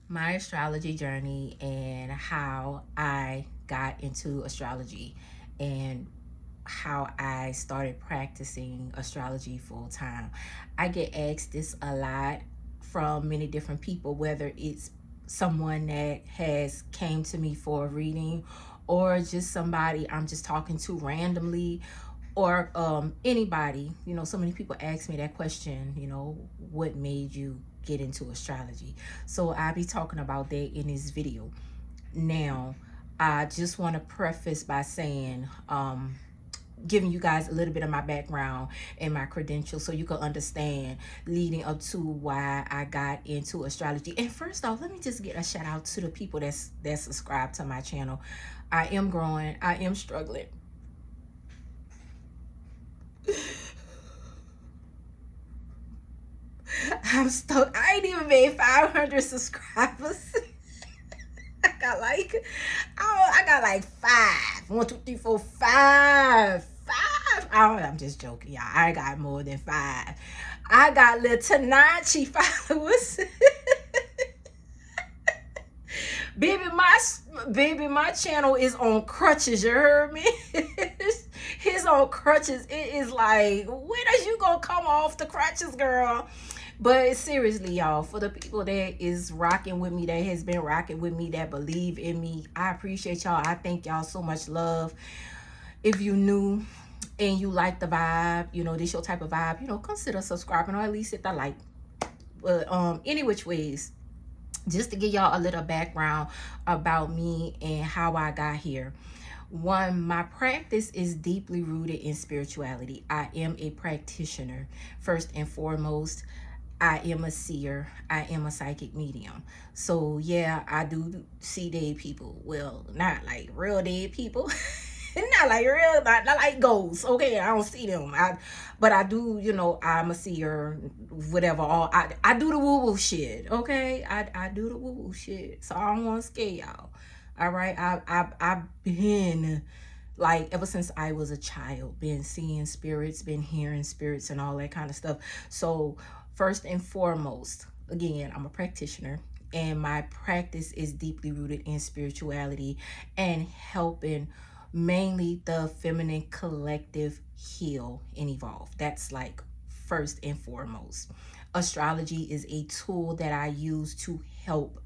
my astrology journey and how I got into astrology and how I started practicing astrology full time. I get asked this a lot from many different people, whether it's someone that has came to me for a reading or just somebody I'm just talking to randomly or anybody. So many people ask me that question, what made you get into astrology? So I'll be talking about that in this video. Now, I just want to preface by saying, giving you guys a little bit of my background and my credentials so you can understand leading up to why I got into astrology. And first off, let me just get a shout out to the people that's subscribed to my channel. I am growing. I am struggling. I'm stuck. I ain't even made 500 subscribers. I got like, I got like five. 1, 2, 3, 4, 5. Five. Oh, I'm just joking, y'all. I got more than 5. I got little Tanachi followers. baby, my channel is on crutches. You heard me? His on crutches. It is like, when are you gonna come off the crutches, girl? But seriously, y'all, for the people that is rocking with me, that has been rocking with me, that believe in me, I appreciate y'all. I thank y'all so much love. If you new and you like the vibe, this your type of vibe, consider subscribing or at least hit the like. But any which ways, just to give y'all a little background about me and how I got here. One, my practice is deeply rooted in spirituality. I am a practitioner, first and foremost. I am a seer. I am a psychic medium. So yeah, I do see dead people. Well, not like real dead people. Not like real, not like ghosts. Okay, I don't see them. But I do. I'm a seer. Whatever. I do the woo woo shit. Okay, I do the woo woo shit. So I don't want to scare y'all. All right. I've been like ever since I was a child, been seeing spirits, been hearing spirits, and all that kind of stuff. So first and foremost, again, I'm a practitioner. And my practice is deeply rooted in spirituality and helping mainly the feminine collective heal and evolve. That's like first and foremost. Astrology is a tool that I use to help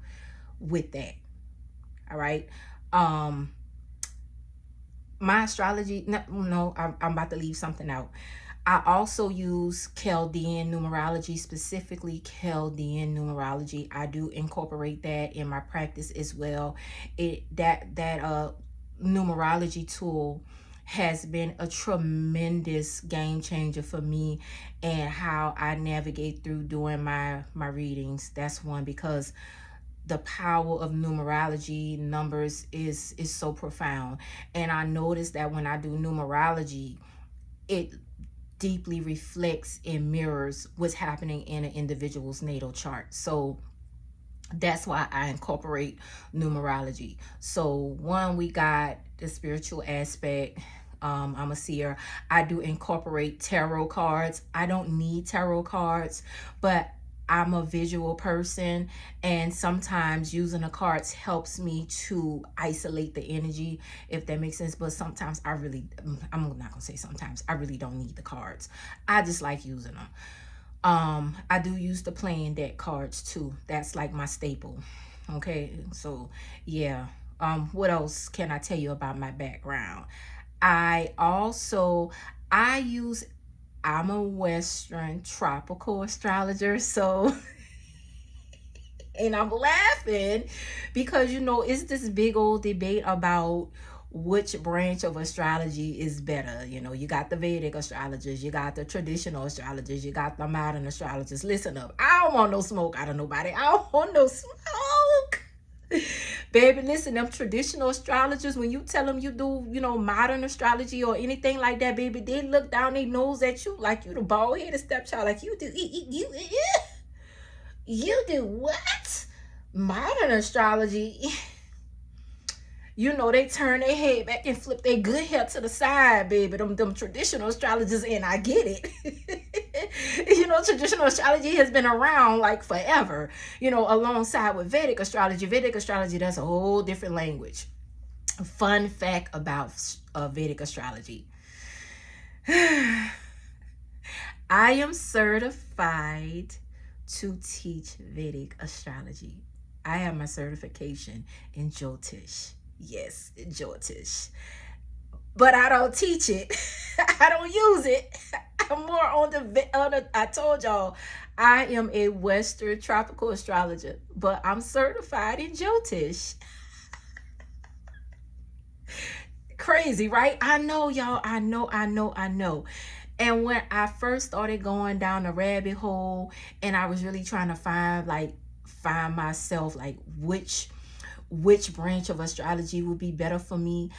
with that. All right. Um, my astrology, no, I'm about to leave something out. I also use Chaldean numerology, specifically Chaldean numerology. I do incorporate that in my practice as well. That numerology tool has been a tremendous game changer for me and how I navigate through doing my readings. That's one, because the power of numerology, numbers, is so profound. And I noticed that when I do numerology, it deeply reflects and mirrors what's happening in an individual's natal chart. So that's why I incorporate numerology. So one, we got the spiritual aspect. I'm a seer. I do incorporate tarot cards. I don't need tarot cards, but I'm a visual person, and sometimes using the cards helps me to isolate the energy, if that makes sense. But sometimes I'm not gonna say sometimes, I really don't need the cards. I just like using them. I do use the playing deck cards too. That's like my staple. Okay, so yeah. What else can I tell you about my background? I also I use I'm a Western tropical astrologer, so and I'm laughing because it's this big old debate about which branch of astrology is better. You got the Vedic astrologers, you got the traditional astrologers, you got the modern astrologers. Listen up. I don't want no smoke out of nobody. I don't want no smoke. Baby, listen, them traditional astrologers, when you tell them you do, modern astrology or anything like that, baby, they look down their nose at you like you the bald headed stepchild, like you do. You do what? Modern astrology. They turn their head back and flip their good hair to the side, baby. Them traditional astrologers, and I get it. Traditional astrology has been around like forever, alongside with Vedic astrology. Vedic astrology, that's a whole different language. Fun fact about Vedic astrology. I am certified to teach Vedic astrology. I have my certification in Jyotish. Yes, in Jyotish. But I don't teach it. I don't use it. I'm more on I told y'all, I am a Western tropical astrologer, but I'm certified in Jyotish. Crazy, right? I know, y'all. I know. And when I first started going down the rabbit hole, and I was really trying to find myself, like which branch of astrology would be better for me.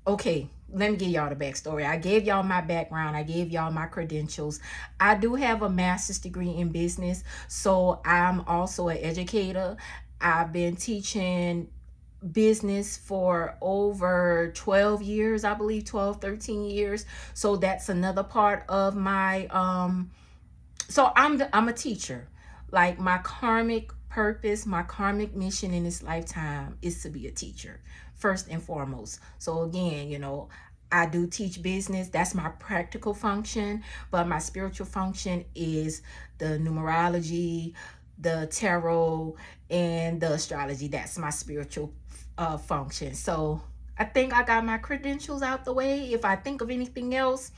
Okay, let me give y'all the backstory. I gave y'all my background. I gave y'all my credentials. I do have a master's degree in business, so I'm also an educator. I've been teaching business for over 12 years, I believe 12, 13 years. So that's another part of my so I'm a teacher. Like, my karmic purpose, my karmic mission in this lifetime is to be a teacher, first and foremost. So again, I do teach business. That's my practical function, but my spiritual function is the numerology, the tarot, and the astrology. That's my spiritual function. So I think I got my credentials out the way. If I think of anything else,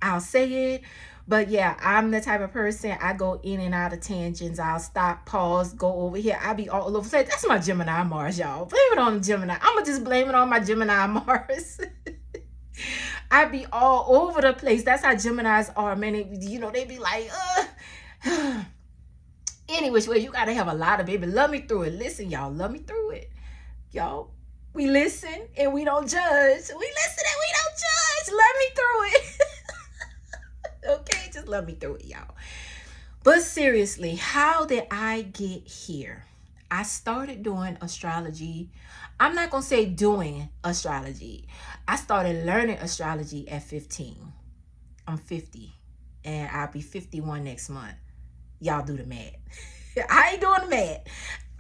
I'll say it. But yeah, I'm the type of person, I go in and out of tangents. I'll stop, pause, go over here. I'll be all over the place. That's my Gemini Mars, y'all. Blame it on Gemini. I'm going to just blame it on my Gemini Mars. I be all over the place. That's how Geminis are, man. They be like, Anyways, well, you got to have a lot of baby. Love me through it. Listen, y'all. Love me through it. Y'all, we listen and we don't judge. We listen and we don't judge. Love me through it. Okay, just love me through it, y'all. But seriously, how did I get here? I started doing astrology. I'm not going to say doing astrology. I started learning astrology at 15. I'm 50 and I'll be 51 next month. Y'all do the math. I ain't doing the math.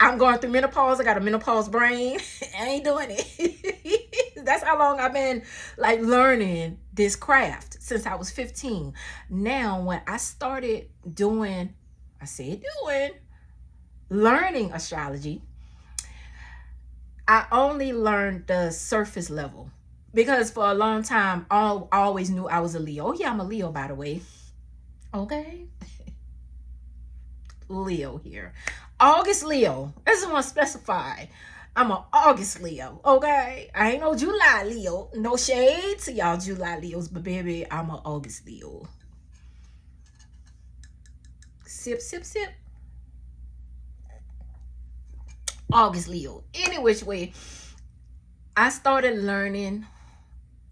I'm going through menopause. I got a menopause brain. I ain't doing it. That's how long I've been learning this craft, since I was 15. Now, when I started learning astrology, I only learned the surface level, because for a long time, I always knew I was a Leo. Oh yeah, I'm a Leo, by the way. Okay. Leo here. August Leo. I just want to specify. I'm an August Leo, okay? I ain't no July Leo. No shade to y'all July Leos, but baby, I'm an August Leo. Sip, sip, sip. August Leo. Any which way, I started learning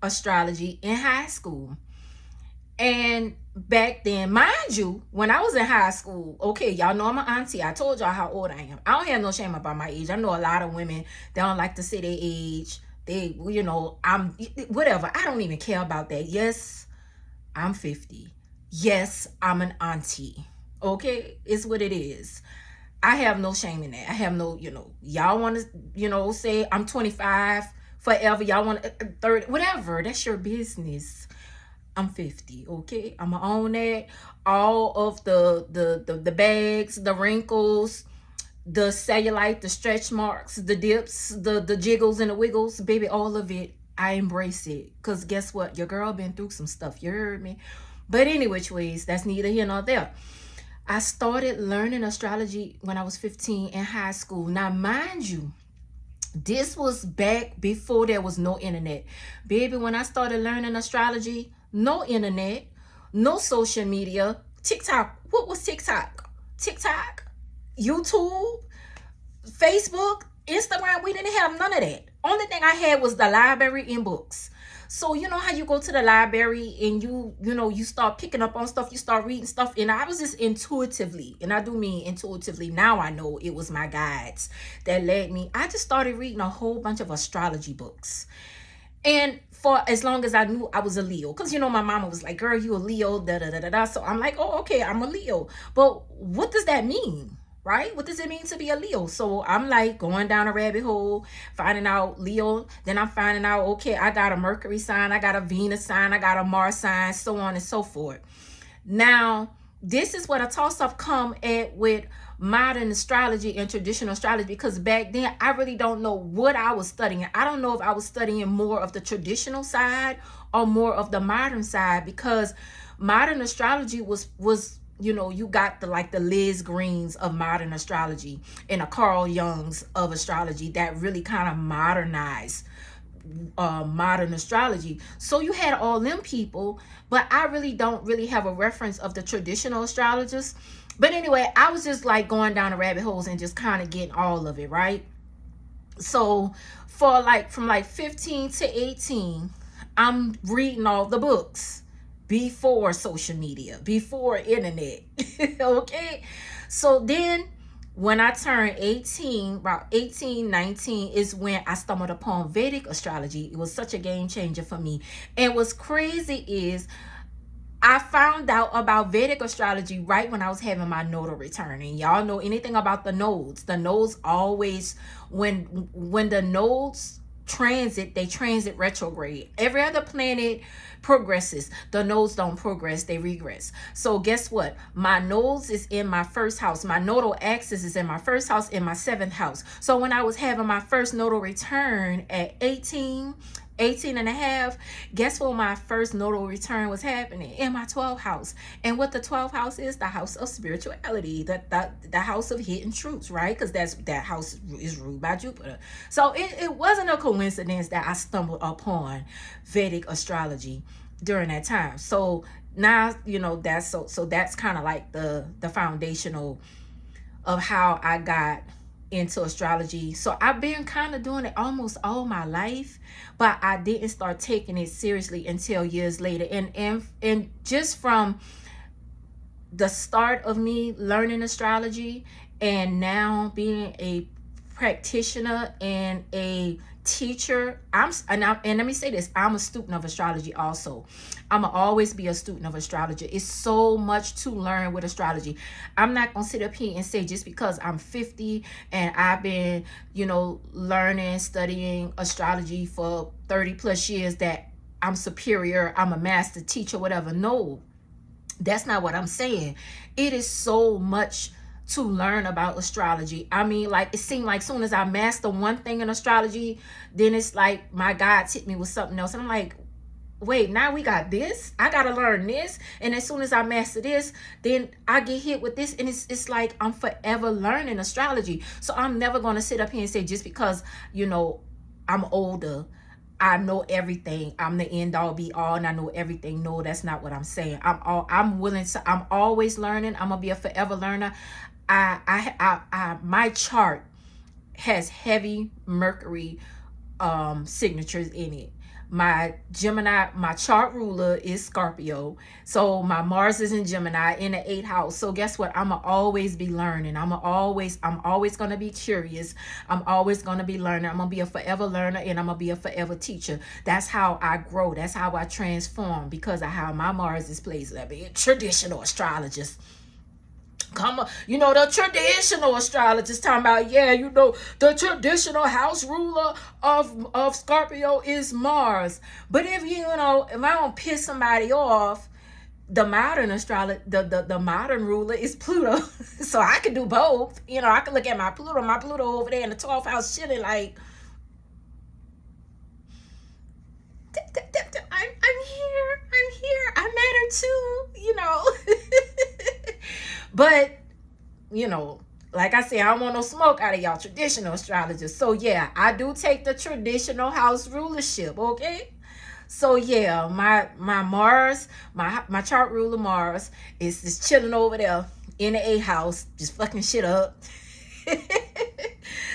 astrology in high school. And back then, mind you, when I was in high school, okay, y'all know I'm an auntie. I told y'all how old I am. I don't have no shame about my age. I know a lot of women, they don't like to say their age. I'm whatever. I don't even care about that. Yes, I'm 50. Yes, I'm an auntie. Okay, it's what it is. I have no shame in that. I have no, y'all want to, say I'm 25 forever. Y'all want 30, whatever. That's your business. I'm 50, okay? I'm gonna own that. All of the bags, the wrinkles, the cellulite, the stretch marks, the dips, the jiggles and the wiggles, baby, all of it, I embrace it. Because guess what? Your girl been through some stuff. You heard me? But any which ways, that's neither here nor there. I started learning astrology when I was 15 in high school. Now, mind you, this was back before there was no internet. Baby, when I started learning astrology, no internet, no social media. TikTok. What was TikTok? TikTok, YouTube, Facebook, Instagram. We didn't have none of that. Only thing I had was the library and books. So you know how you go to the library and you start picking up on stuff, you start reading stuff, and I was just intuitively, and I do mean intuitively, now I know it was my guides that led me. I just started reading a whole bunch of astrology books. And for as long as I knew I was a Leo, because you know my mama was like, "Girl, you a Leo." Da da da da da. So I'm like, "Oh, okay, I'm a Leo." But what does that mean? Right? What does it mean to be a Leo? So I'm like going down a rabbit hole, finding out Leo. Then I'm finding out, okay, I got a Mercury sign, I got a Venus sign, I got a Mars sign, so on and so forth. Now, this is what a toss-up come at with modern astrology and traditional astrology, because back then I really don't know what I was studying. I don't know if I was studying more of the traditional side or more of the modern side, because modern astrology was you know, you got the like the Liz Greens of modern astrology and a Carl Jung's of astrology that really kind of modernized modern astrology. So you had all them people, but I really don't really have a reference of the traditional astrologers. But anyway, I was just like going down the rabbit holes and just kind of getting all of it, right? So for like from like 15 to 18, I'm reading all the books before social media, before internet. Okay. So then when I turned 18, about 18, 19, is when I stumbled upon Vedic astrology. It was such a game changer for me. And what's crazy is I found out about Vedic astrology right when I was having my nodal return. And y'all know anything about the nodes. The nodes always, when the nodes transit, they transit retrograde. Every other planet progresses. The nodes don't progress, they regress. So guess what? My nodes is in my first house. My nodal axis is in my first house, in my seventh house. So when I was having my first nodal return at 18 and a half, guess what? My first nodal return was happening in my 12th house. And what the 12th house is, the house of spirituality, the house of hidden truths, right? Because that house is ruled by Jupiter. So it wasn't a coincidence that I stumbled upon Vedic astrology during that time. So now, you know, that's so that's kind of like the foundational of how I got into astrology. So I've been kind of doing it almost all my life, but I didn't start taking it seriously until years later. And just from the start of me learning astrology and now being a practitioner and a teacher, and let me say this, I'm a student of astrology also. I'm gonna always be a student of astrology. It's so much to learn with astrology. I'm not gonna sit up here and say just because I'm 50 and I've been, you know, learning, studying astrology for 30 plus years that I'm superior, I'm a master teacher, whatever. No, that's not what I'm saying. It is so much to learn about astrology. I mean, like, it seemed like soon as I master one thing in astrology, then it's like my guides hit me with something else. And I'm like, wait, now we got this? I gotta learn this. And as soon as I master this, then I get hit with this. And it's like I'm forever learning astrology. So I'm never gonna sit up here and say just because, you know, I'm older, I know everything. I'm the end all be all and I know everything. No, that's not what I'm saying. I'm willing to, I'm always learning. I'm gonna be a forever learner. My chart has heavy Mercury signatures in it. My Gemini, my chart ruler is Scorpio. So my Mars is in Gemini in the 8th house. So guess what? I'ma always be learning. I'm always gonna be curious. I'm always gonna be learning. I'm gonna be a forever learner and I'm gonna be a forever teacher. That's how I grow. That's how I transform, because of how my Mars is placed. I mean, traditional astrologist. Come on, you know, the traditional astrologist talking about, yeah, you know, the traditional house ruler of Scorpio is Mars. But if you know, if I don't piss somebody off, the modern astrology, the modern ruler is Pluto. So I can do both. You know, I can look at my Pluto over there in the 12th house chilling like, I'm here, I matter too, you know. But you know, like I said, I don't want no smoke out of y'all traditional astrologers. So yeah, I do take the traditional house rulership, okay? So yeah, my Mars, my chart ruler Mars is just chilling over there in the A house, just fucking shit up.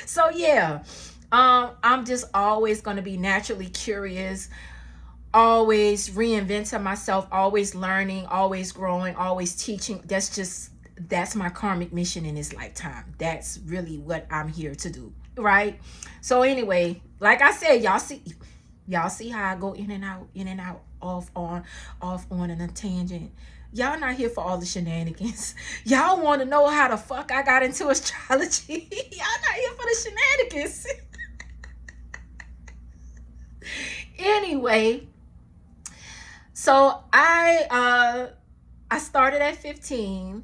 So yeah, I'm just always gonna be naturally curious, always reinventing myself, always learning, always growing, always teaching. That's my karmic mission in this lifetime. That's really what I'm here to do, right? So anyway, like I said, y'all see, Y'all see how I go in and out, off on and a tangent. Y'all not here for all the shenanigans. Y'all want to know how the fuck I got into astrology. Y'all not here for the shenanigans. Anyway, so I started at 15,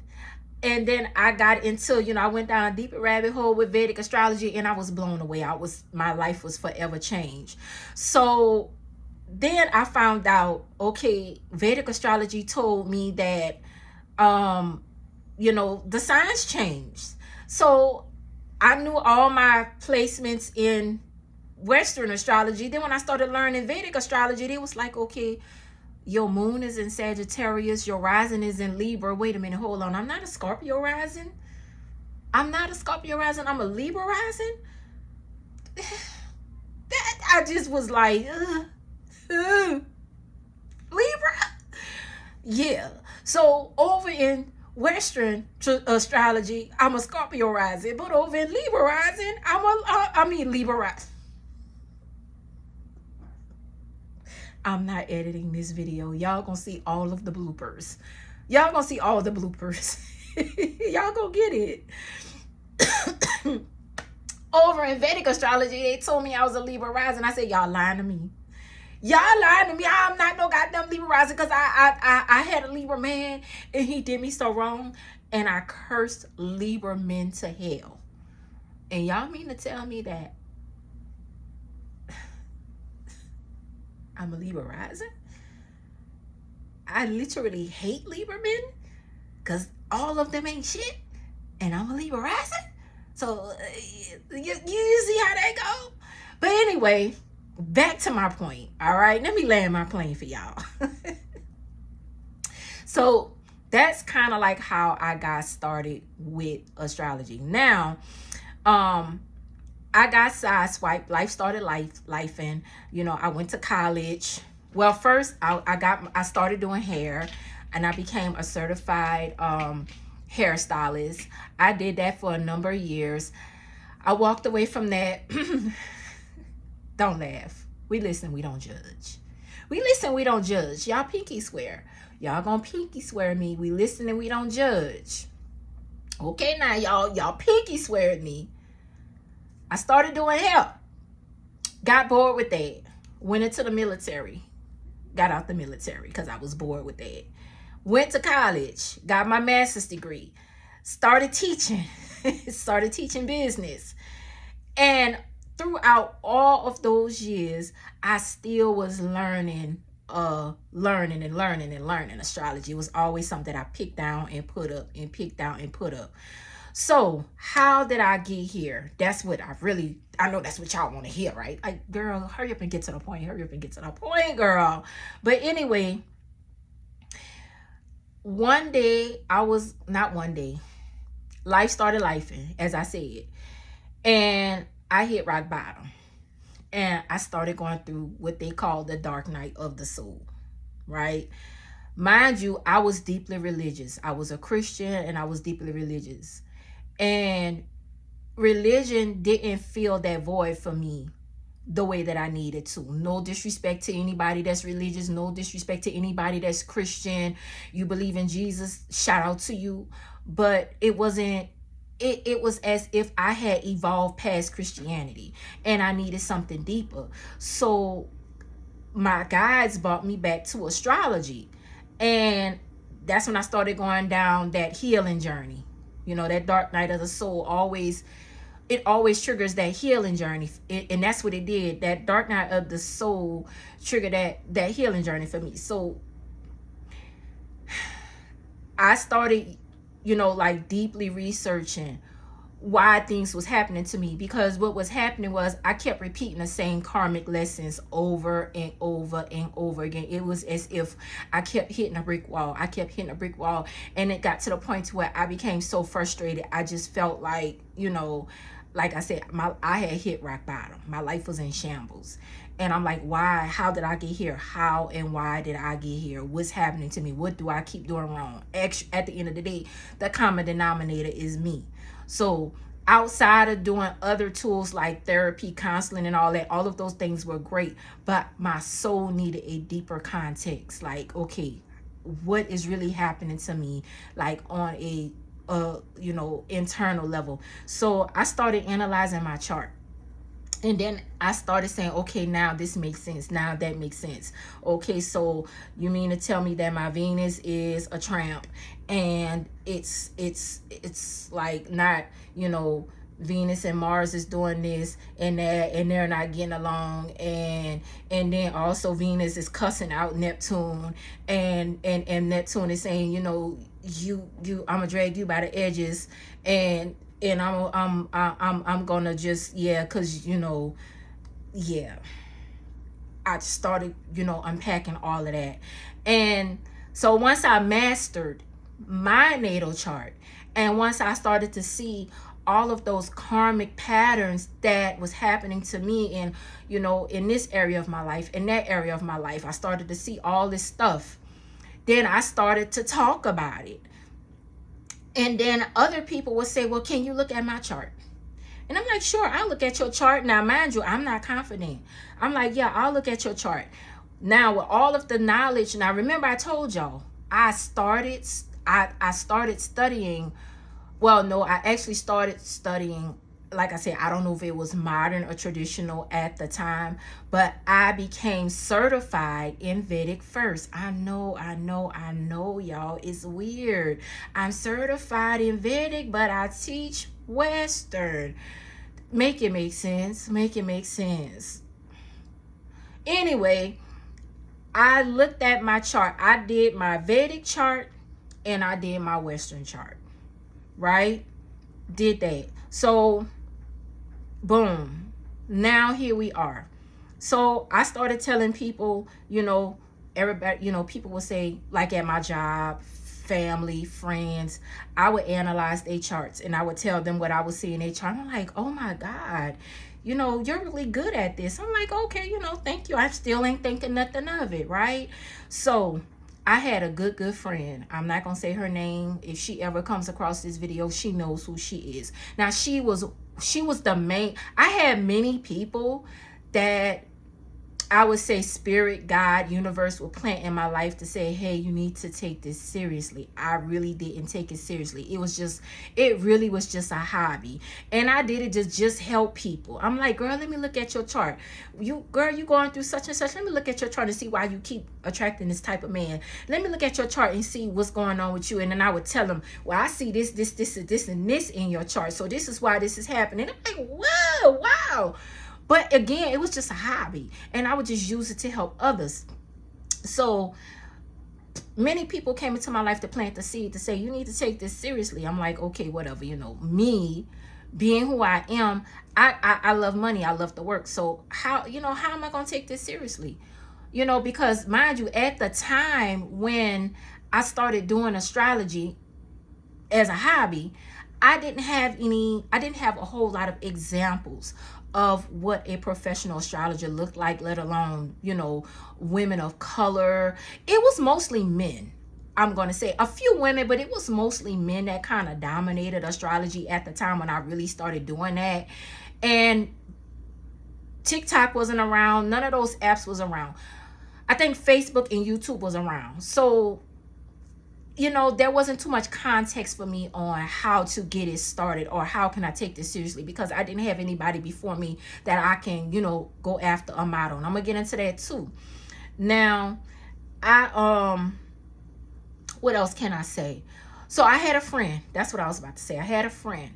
and then I got into, I went down a deeper rabbit hole with Vedic astrology, and I was blown away. My life was forever changed. So then I found out, okay, Vedic astrology told me that the signs changed. So I knew all my placements in Western astrology. Then when I started learning Vedic astrology, it was like, okay, your moon is in Sagittarius, your rising is in Libra. Wait a minute, hold on. I'm not a Scorpio rising. I'm not a Scorpio rising. I'm a Libra rising. That I just was like, Libra. Yeah. So over in Western astrology, I'm a Scorpio rising, but over in Libra rising, Libra rising. I'm not editing this video. Y'all gonna see all of the bloopers. Y'all gonna see all the bloopers. Y'all gonna get it. Over in Vedic astrology, they told me I was a Libra rising. I said, y'all lying to me. Y'all lying to me. I'm not no goddamn Libra rising, because I had a Libra man and he did me so wrong, and I cursed Libra men to hell. And y'all mean to tell me that I'm a Libra rising? I literally hate Libra men because all of them ain't shit, and I'm a Libra rising? So you see how that go? But anyway, back to my point. All right, let me land my plane for y'all. So that's kind of like how I got started with astrology. Now, I got sideswiped. Life started lifing. I went to college. Well, first I started doing hair, and I became a certified hairstylist. I did that for a number of years. I walked away from that. Don't laugh. We listen, we don't judge. We listen, we don't judge. Y'all pinky swear. Y'all gonna pinky swear me. We listen and we don't judge. Okay, now y'all pinky swear at me. I started doing hair. Got bored with that. Went into the military. Got out the military because I was bored with that. Went to college. Got my master's degree. Started teaching. Started teaching business. And throughout all of those years, I still was learning astrology. It was always something that I picked down and put up and picked down and put up. So how did I get here? That's what I know that's what y'all want to hear, right? Like, girl, hurry up and get to the point. Hurry up and get to the point, girl. But anyway, life started lifing, as I said. And I hit rock bottom. And I started going through what they call the dark night of the soul, right? Mind you, I was deeply religious. I was a Christian and I was deeply religious. And religion didn't fill that void for me the way that I needed to. No disrespect to anybody that's religious. No disrespect to anybody that's Christian. You believe in Jesus, shout out to you. But it wasn't, it was as if I had evolved past Christianity and I needed something deeper. So my guides brought me back to astrology. And that's when I started going down that healing journey. That dark night of the soul always triggers that healing journey. And that's what it did. That dark night of the soul triggered that healing journey for me. So I started, like deeply researching why things was happening to me, because what was happening was I kept repeating the same karmic lessons over and over and over again. It was as if I kept hitting a brick wall. And it got to the point to where I became so frustrated. I just felt like, like I said, I had hit rock bottom. My life was in shambles. And I'm like, why? How did I get here? How and why did I get here? What's happening to me? What do I keep doing wrong? At the end of the day, the common denominator is me. So outside of doing other tools like therapy, counseling, and all that, all of those things were great, but my soul needed a deeper context. Like, okay, what is really happening to me, like on a internal level. So I started analyzing my chart. And then I started saying, okay, now this makes sense. Now that makes sense. Okay, so you mean to tell me that my Venus is a tramp, and it's like not, Venus and Mars is doing this and that, and they're not getting along, and then also Venus is cussing out Neptune, and Neptune is saying, you I'm gonna drag you by the edges, and I'm gonna just, yeah, because yeah, I started unpacking all of that. And so once I mastered my natal chart, and once I started to see all of those karmic patterns that was happening to me in in this area of my life, in that area of my life, I started to see all this stuff. Then I started to talk about it. And then other people would say, well, can you look at my chart? And I'm like, sure, I'll look at your chart. Now, mind you, I'm not confident. I'm like, yeah, I'll look at your chart. Now, with all of the knowledge, now remember I told y'all, I started studying. Well, no, I actually started studying, like I said, I don't know if it was modern or traditional at the time, but I became certified in Vedic first. I know, y'all. It's weird. I'm certified in Vedic, but I teach Western. Make it make sense. Make it make sense. Anyway, I looked at my chart. I did my Vedic chart and I did my Western chart. Right? Did that. So, boom. Now here we are. So I started telling people, everybody, people would say, like at my job, family, friends, I would analyze their charts and I would tell them what I would see in their chart. I'm like, oh my God, you're really good at this. I'm like, okay, thank you. I still ain't thinking nothing of it, right? So I had a good friend. I'm not gonna say her name. If she ever comes across this video, she knows who she is. Now she was the main. I had many people that I would say spirit, God, universe will plant in my life to say, hey, you need to take this seriously. I really didn't take it seriously. It really was just a hobby. And I did it to just help people. I'm like, girl, let me look at your chart. You going through such and such. Let me look at your chart and see why you keep attracting this type of man. Let me look at your chart and see what's going on with you. And then I would tell them, well, I see this, and this in your chart. So this is why this is happening. I'm like, whoa, wow. But again, it was just a hobby, and I would just use it to help others. So many people came into my life to plant the seed to say, you need to take this seriously. I'm like, okay, whatever, me being who I am, I love money. I love the work. So how am I going to take this seriously? Because mind you, at the time when I started doing astrology as a hobby, I didn't have a whole lot of examples of what a professional astrologer looked like, let alone, women of color. It was mostly men. I'm going to say a few women, but it was mostly men that kind of dominated astrology at the time when I really started doing that. And TikTok wasn't around. None of those apps was around. I think Facebook and YouTube was around. So there wasn't too much context for me on how to get it started or how can I take this seriously, because I didn't have anybody before me that I can, go after a model. And I'm gonna get into that too. Now, what else can I say? So I had a friend. That's what I was about to say. I had a friend,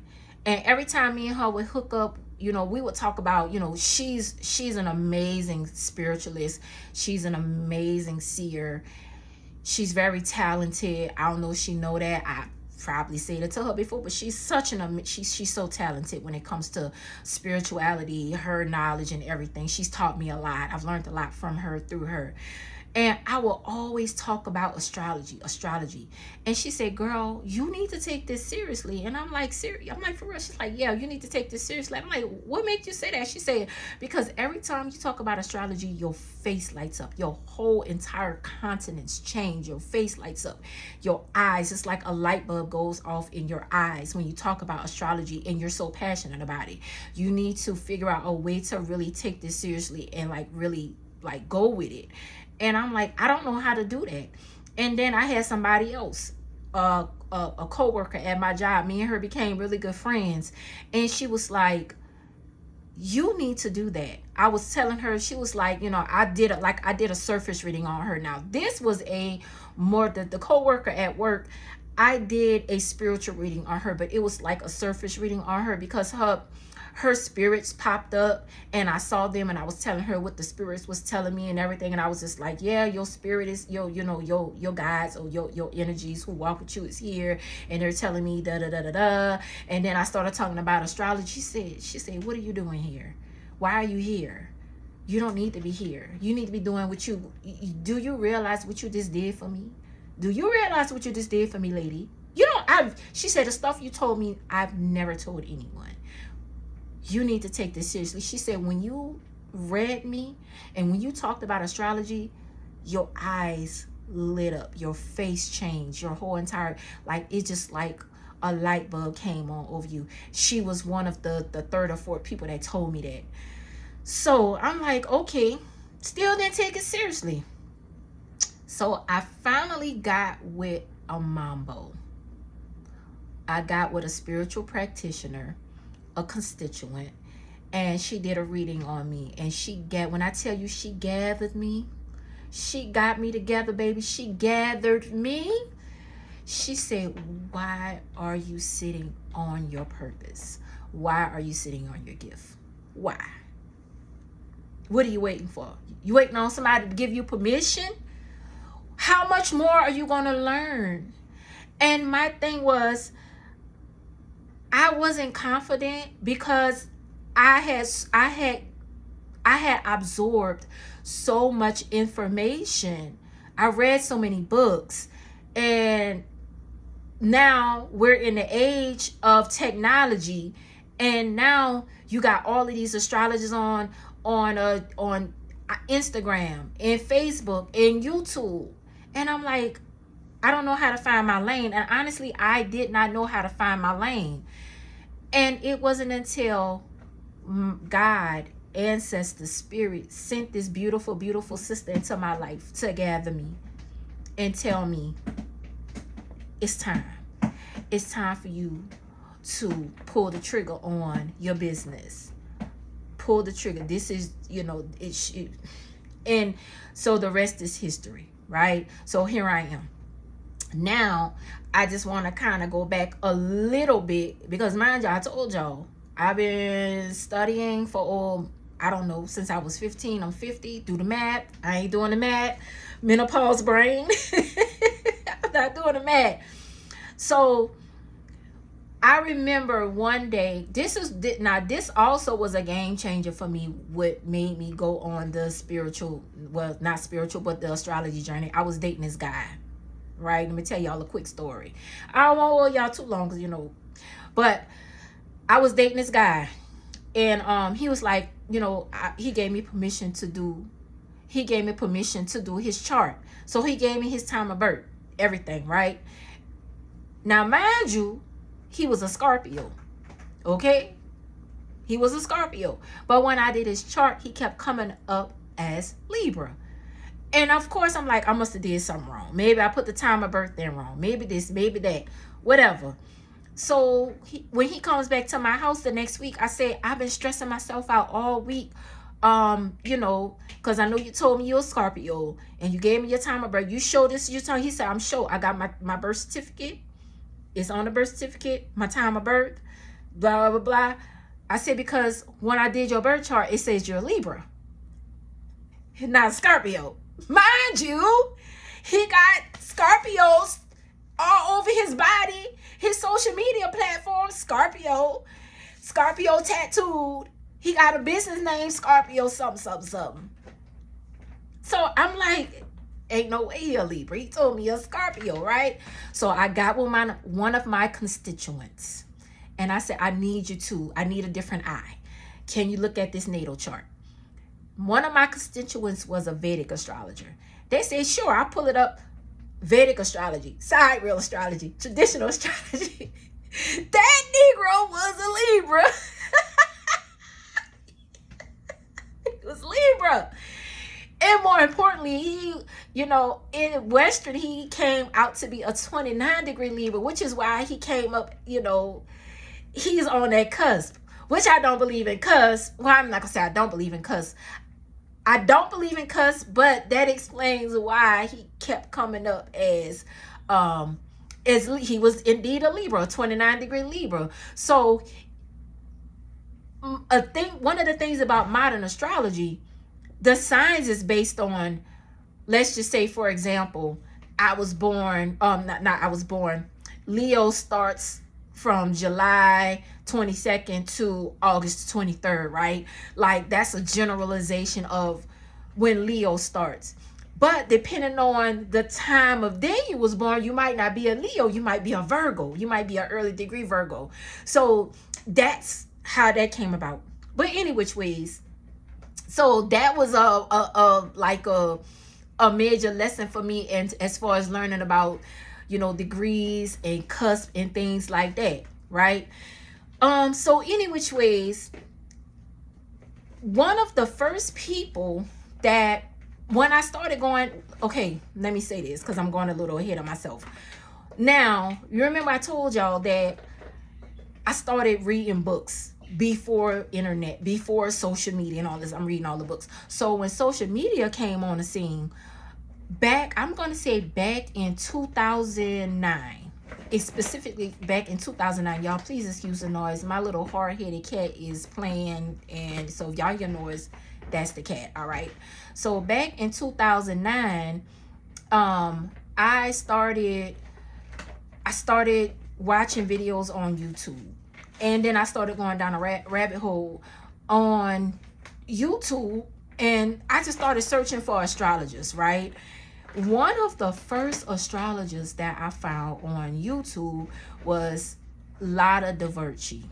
and every time me and her would hook up, we would talk about, she's an amazing spiritualist. She's an amazing seer. She's very talented. I don't know if she know that. I probably said it to her before, but she's she's so talented when it comes to spirituality, her knowledge and everything. She's taught me a lot. I've learned a lot from her, through her. And I will always talk about astrology. And she said, girl, you need to take this seriously. And I'm like, serious? I'm like, for real? She's like, yeah, you need to take this seriously. I'm like, what made you say that? She said, because every time you talk about astrology, your face lights up. Your whole entire countenance change. Your face lights up. Your eyes, it's like a light bulb goes off in your eyes when you talk about astrology and you're so passionate about it. You need to figure out a way to really take this seriously and like really like go with it. And I'm like, I don't know how to do that. And then I had somebody else, a co-worker at my job. Me and her became really good friends. And she was like, you need to do that. I was telling her, she was like, I did a surface reading on her. Now, this was a more the co-worker at work. I did a spiritual reading on her, but it was like a surface reading on her because her spirits popped up and I saw them and I was telling her what the spirits was telling me and everything. And I was just like, yeah, your spirit is your guides or your energies who walk with you is here. And they're telling me da da da da da. And then I started talking about astrology. She said, what are you doing here? Why are you here? You don't need to be here. You need to be doing what do you realize what you just did for me? Do you realize what you just did for me, lady? She said, the stuff you told me, I've never told anyone. You need to take this seriously. She said, when you read me and when you talked about astrology, your eyes lit up, your face changed, your whole entire, like, it's just like a light bulb came on over you. She was one of the third or fourth people that told me that. So I'm like, okay, still didn't take it seriously. So I finally got with a mambo. I got with a spiritual practitioner, a constituent, and she did a reading on me. And when I tell you she gathered me, she got me together, baby. She gathered me. She said, why are you sitting on your purpose? Why are you sitting on your gift? Why? What are you waiting for? You waiting on somebody to give you permission? How much more are you going to learn? And my thing was, I wasn't confident because I had absorbed so much information. I read so many books, and now we're in the age of technology, and now you got all of these astrologers on Instagram and Facebook and YouTube, and I'm like, I don't know how to find my lane. And honestly, I did not know how to find my lane. And it wasn't until God, ancestor, spirit sent this beautiful, beautiful sister into my life to gather me and tell me, it's time. It's time for you to pull the trigger on your business. Pull the trigger. This is, and so the rest is history, right? So here I am. Now, I just want to kind of go back a little bit because, mind you, I told y'all, I've been studying for, I don't know, since I was 15. I'm 50. Do the math. I ain't doing the math. Menopause brain. I'm not doing the math. So, I remember one day, this also was a game changer for me. What made me go on the spiritual, well, not spiritual, but the astrology journey. I was dating this guy. Right, let me tell y'all a quick story. I don't want to hold y'all too long, because but I was dating this guy, and he was like, he gave me permission to do his chart. So he gave me his time of birth, everything, right? Now, mind you, he was a Scorpio, okay? He was a Scorpio, but when I did his chart, he kept coming up as Libra. And of course, I'm like, I must have did something wrong. Maybe I put the time of birth there wrong. Maybe this, maybe that, whatever. So when he comes back to my house the next week, I said, I've been stressing myself out all week. Because I know you told me you're a Scorpio and you gave me your time of birth. You showed this your time. He said, I'm sure I got my birth certificate. It's on the birth certificate, my time of birth, blah, blah, blah. I said, because when I did your birth chart, it says you're a Libra, not a Scorpio. Mind you, he got Scorpios all over his body, his social media platform, Scorpio tattooed. He got a business name, Scorpio something. So I'm like, Ain't no way he a Libra. He told me a Scorpio, right? So I got with one of my constituents, and I said, I need you to. I need a different eye. Can you look at this natal chart? One of my constituents was a Vedic astrologer. They said, sure, I'll pull it up. Vedic astrology, sidereal astrology, traditional astrology. That Negro was a Libra. He was Libra. And more importantly, he, in Western, he came out to be a 29-degree Libra, which is why he came up, he's on that cusp, which I don't believe in cusp. Well, I'm not going to say I don't believe in cusp. I don't believe in cusp, but that explains why he kept coming up as he was indeed a Libra, a 29-degree Libra. So one of the things about modern astrology, the signs is based on, let's just say, for example, I was born, Leo starts from July 22nd to August 23rd, right? Like, that's a generalization of when Leo starts. But depending on the time of day you was born, you might not be a Leo, you might be a Virgo, you might be an early degree Virgo. So that's how that came about. But any which ways, so that was a major lesson for me, and as far as learning about degrees and cusp and things like that, right? So any which ways, one of the first people that, when I started going, okay, let me say this because I'm going a little ahead of myself. Now, you remember I told y'all that I started reading books before internet, before social media and all this. I'm reading all the books. So when social media came on the scene, I'm going to say back in 2009, it's specifically back in 2009. Y'all, please excuse the noise. My little hard-headed cat is playing, and so y'all hear noise, that's the cat, all right? So back in 2009, I started watching videos on YouTube. And then I started going down a rabbit hole on YouTube, and I just started searching for astrologers, right? One of the first astrologers that I found on YouTube was Lotta DaVinci.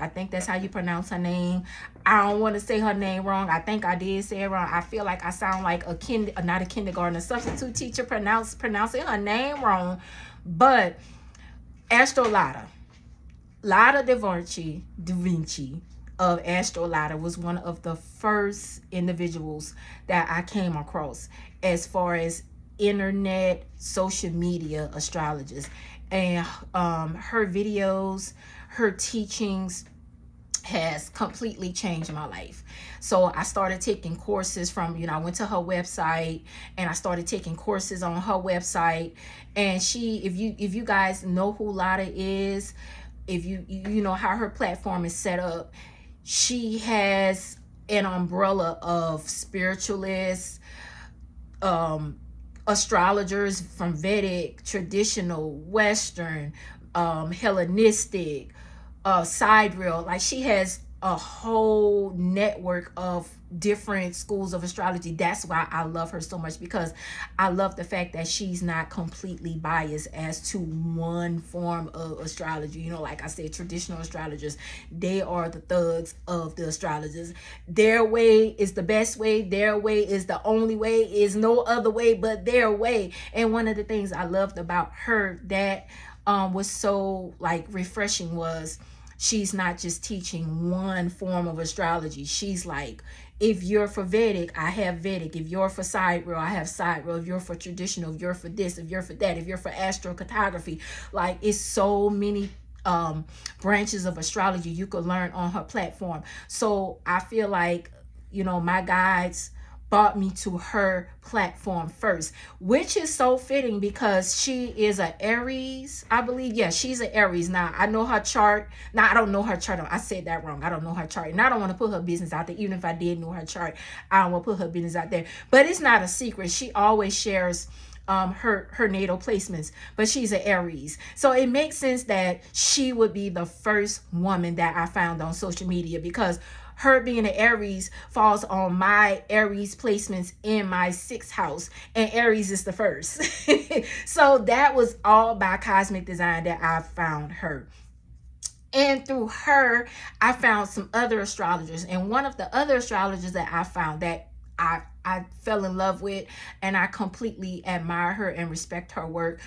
I think that's how you pronounce her name. I don't want to say her name wrong. I think I did say it wrong. I feel like I sound like not a kindergarten, a substitute teacher pronouncing her name wrong. But Lotta DaVinci of Astrology was one of the first individuals that I came across as far as internet, social media astrologers. And her videos, her teachings has completely changed my life. So I started taking courses from, I went to her website and I started taking courses on her website. And if you guys know who Lotta is, if you know how her platform is set up, she has an umbrella of spiritualists, astrologers from Vedic, traditional, Western, Hellenistic, sidereal. Like, she has a whole network of different schools of astrology. That's why I love her so much, because I love the fact that she's not completely biased as to one form of astrology. Like I said, traditional astrologers, they are the thugs of the astrologers. Their way is the best way. Their way is the only way. Is no other way but their way. And one of the things I loved about her that was so refreshing was, she's not just teaching one form of astrology. She's like, if you're for Vedic, I have Vedic. If you're for sidereal, I have sidereal. If you're for traditional, if you're for this, if you're for that, if you're for astrocartography, it's so many branches of astrology you could learn on her platform. So I feel like, my guides brought me to her platform first, which is so fitting because she is an Aries, I believe. Yeah, she's an Aries. Now, I know her chart. Now, I don't know her chart. I said that wrong. I don't know her chart. And I don't want to put her business out there. Even if I did know her chart, I don't want to put her business out there. But it's not a secret. She always shares her natal placements, but she's an Aries. So it makes sense that she would be the first woman that I found on social media, because her being an Aries falls on my Aries placements in my sixth house, and Aries is the first. So that was all by cosmic design that I found her. And through her, I found some other astrologers. And one of the other astrologers that I found that I fell in love with, and I completely admire her and respect her work,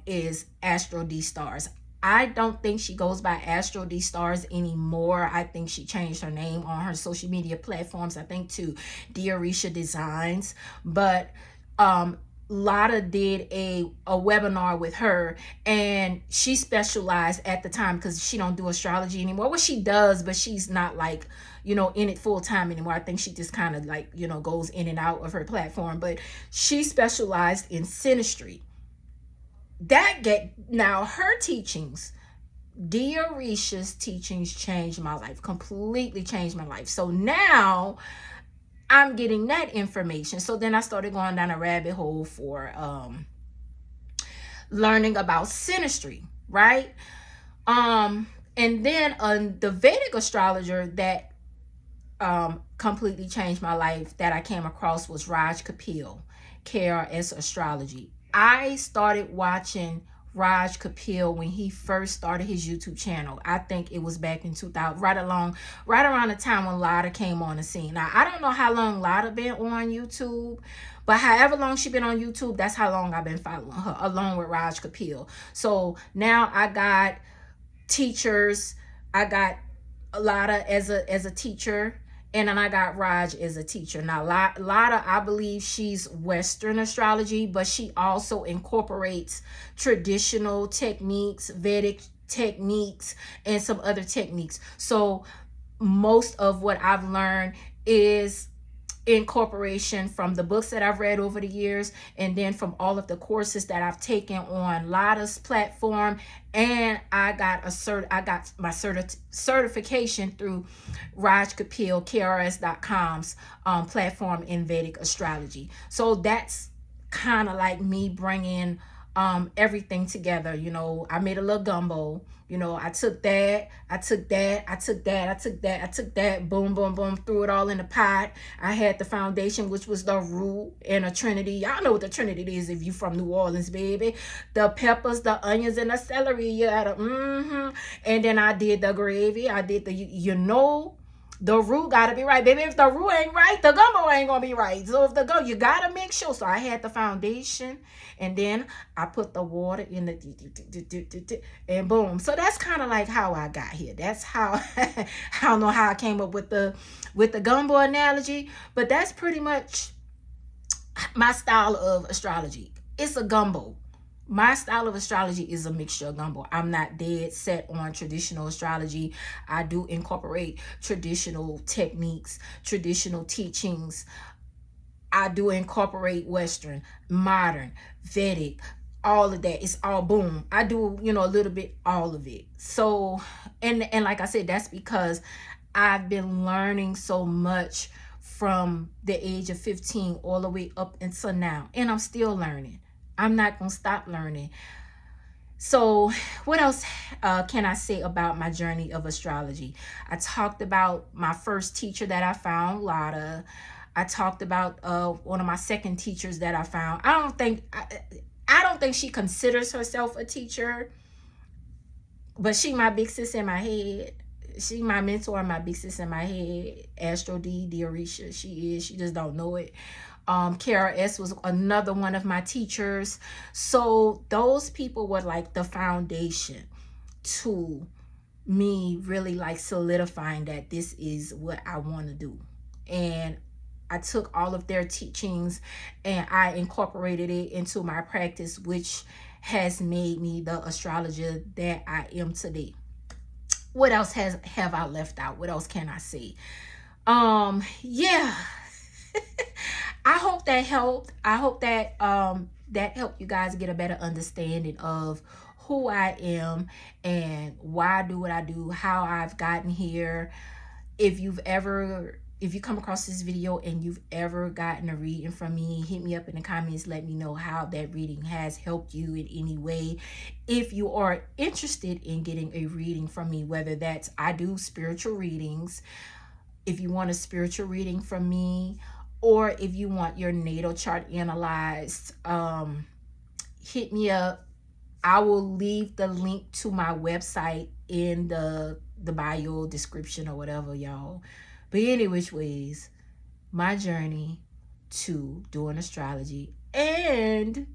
is Astro D Stars. I don't think she goes by Astro D Stars anymore. I think she changed her name on her social media platforms, I think, to Diorisha Designs. But Lotta did a webinar with her, and she specialized at the time, because she don't do astrology anymore. Well, she does, but she's not like, in it full time anymore. I think she just kind of like, goes in and out of her platform. But she specialized in synastry. Now her teachings, Diorisha's teachings, changed my life, completely changed my life. So now I'm getting that information. So then I started going down a rabbit hole for learning about synastry, right? And then the Vedic astrologer that completely changed my life that I came across was Raj Kapil, KRS Astrology. I started watching Raj Kapil when he first started his YouTube channel. I think it was back in 2000, right around the time when Lotta came on the scene. Now, I don't know how long Lotta been on YouTube, but however long she been on YouTube, that's how long I've been following her, along with Raj Kapil. So now I got teachers. I got Lotta as a teacher, and then I got Raj as a teacher. Now, Lotta, I believe she's Western astrology, but she also incorporates traditional techniques, Vedic techniques, and some other techniques. So most of what I've learned is incorporation from the books that I've read over the years, and then from all of the courses that I've taken on Lotta's platform. And I got my certification through Raj Kapil, KRS.com's platform in Vedic astrology. So that's kind of like me bringing everything together. I made a little gumbo. I took that, boom, boom, boom, threw it all in the pot. I had the foundation, which was the root and a trinity. Y'all know what the trinity is if you from New Orleans, baby. The peppers, the onions, and the celery. You gotta, And then I did the gravy. I did the roux gotta be right, baby. If the roux ain't right, the gumbo ain't gonna be right. So you gotta make sure. So I had the foundation, and then I put the water in and boom. So that's kind of like how I got here. That's how I don't know how I came up with the gumbo analogy, but that's pretty much my style of astrology. It's a gumbo. My style of astrology is a mixture of gumbo. I'm not dead set on traditional astrology. I do incorporate traditional techniques, traditional teachings. I do incorporate Western, modern, Vedic, all of that. It's all boom. I do, a little bit, all of it. So, and like I said, that's because I've been learning so much from the age of 15 all the way up until now. And I'm still learning. I'm not going to stop learning. So what else can I say about my journey of astrology? I talked about my first teacher that I found, Lotta. I talked about one of my second teachers that I found. I don't think she considers herself a teacher, but she my big sis in my head. She my mentor and my big sis in my head. Astro D, Diorisha. She just don't know it. KRS was another one of my teachers. So those people were like the foundation to me really like solidifying that this is what I want to do. And I took all of their teachings and I incorporated it into my practice, which has made me the astrologer that I am today. What else have I left out? What else can I say? Yeah. I hope that helped. I hope that that helped you guys get a better understanding of who I am and why I do what I do, how I've gotten here. If you've ever, if you come across this video and you've ever gotten a reading from me, hit me up in the comments. Let me know how that reading has helped you in any way. If you are interested in getting a reading from me, whether that's, I do spiritual readings, if you want a spiritual reading from me, or if you want your natal chart analyzed, hit me up. I will leave the link to my website in the bio description or whatever, y'all. But any which ways, my journey to doing astrology and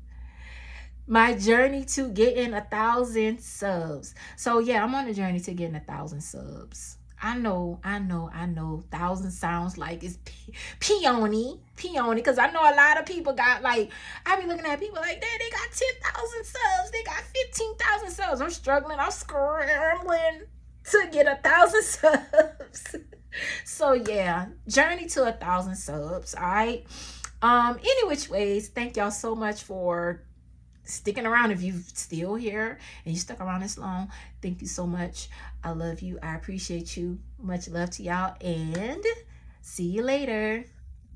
my journey to getting 1,000 subs. So yeah, I'm on a journey to getting 1,000 subs. I know. 1,000 sounds like it's peony, because I know a lot of people got, like, I be looking at people like that. They got 10,000 subs. They got 15,000 subs. I'm struggling. I'm scrambling to get 1,000 subs. So yeah, journey to 1,000 subs. All right. Any which ways, thank y'all so much for sticking around. If you're still here and you stuck around this long, thank you so much. I love you. I appreciate you. Much love to y'all, and see you later.